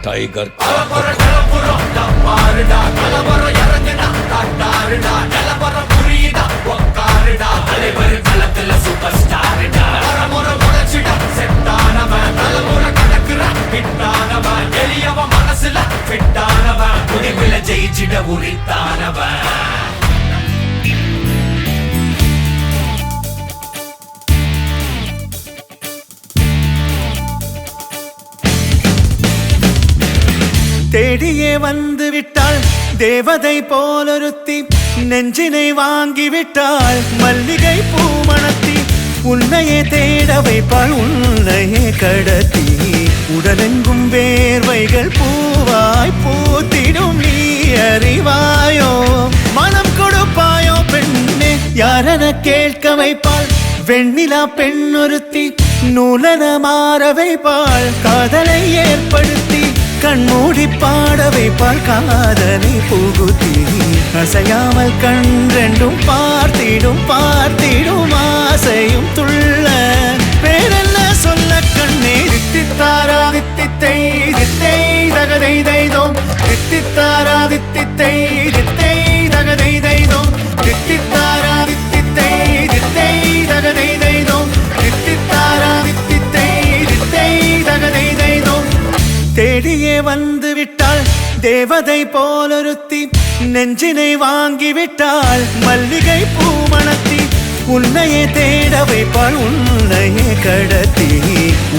Tiger மனசுல ஃபிட்டானவன் முடிவுல ஜெயிச்சிட உரித்தானவன். தேடியே வந்து விட்டாள் தேவதை போலொருத்தி, நெஞ்சினை வாங்கிவிட்டாள் மல்லிகை பூமணத்தி. உன்னையே தேட வைப்பாள் உன்னையே கடத்தி, உடலெங்கும் வேர்வைகள் பூவாய் பூத்திடும் நீ அறிவாயோ. மனம் கொடுப்பாயோ பெண்ணே யாரென கேட்க வைப்பாள் வெண்ணிலா பெண்ணொருத்தி, நூலன மாற வைப்பாள் காதலை ஏற்படுத்தி. கண்மூடி பாட வைப்பாள் காதலை புகுத்தி, அசையாமல் கண் ரெண்டும் பார்த்திடும் பார்த்திடும் ஆசையும் துள்ள. பேரென்ன சொல்ல கண்ணே தித்தித்தாரா தித்தித்தை தித்தை தகதை தைதோம், தித்தித்தாரா தித்தித்தை தித்தை தகதை தைதோம், தித்தித்தாரா தித்தித்தை தித்தை தகதை தைதோம், தித்தித்தாரா தித்தித்தை தித்தை தகதை தைதோம். தேடியே வந்து விட்டாள் தேவதை போலொருத்தி, நெஞ்சினை வாங்கிவிட்டாள் மல்லிகை பூமணத்தி. உன்னையே தேட வைப்பாள் உன்னையே கடத்தி,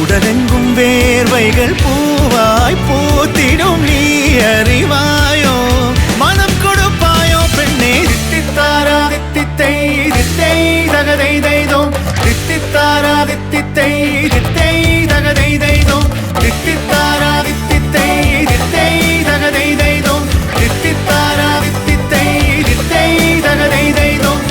உடலெங்கும் வேர்வைகள் பூவாய் பூத்திடும் நீ அறிவாயோ. மனம் கொடுப்பாயோ பெண்ணே தித்தித்தாரா தித்தித்தை தித்தை தகதை தைதோம், தித்தித்தாரா தித்தித்தை தித்தை தகதை தைதோம், தித்தித்தாரா தித்தித்தை தித்தை தகதை தைதோம், தித்தித்தாரா தித்தித்தை தித்தை தகதை தைதோம்.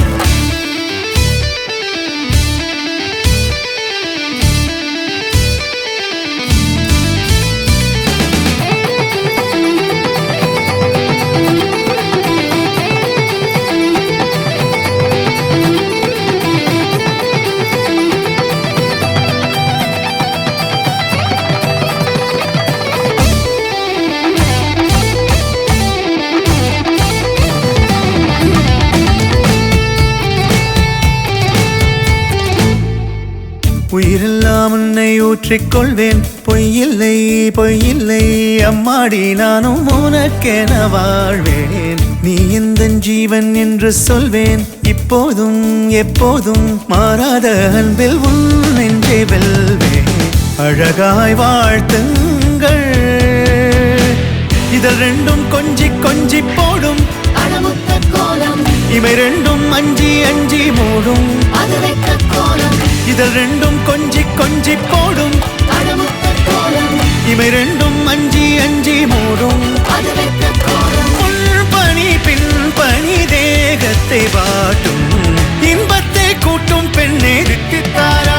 உயிரெல்லாம் உன்னை ஊற்றிக்கொள்வேன், பொய்யில்லை பொய்யில்லை அம்மாடி நானும் உனக்கென வாழ்வேன். நீ எந்த ஜீவன் என்று சொல்வேன், இப்போதும் எப்போதும் மாறாத அன்பில் உன் நெஞ்சை வெல்வேன். அழகாய் வாழ்த்துங்கள் இதழ் ரெண்டும் கொஞ்சி கொஞ்சி போடும், இவை ரெண்டும் அஞ்சி அஞ்சி மூடும். இதழ் ரெண்டும் கொஞ்சி கொஞ்சி போடும், இவை ரெண்டும் அஞ்சி அஞ்சி மூடும். பணி பின் பணி தேகத்தை வாட்டும், இன்பத்தை கூட்டும் பெண்ணே தித்தித்தாரா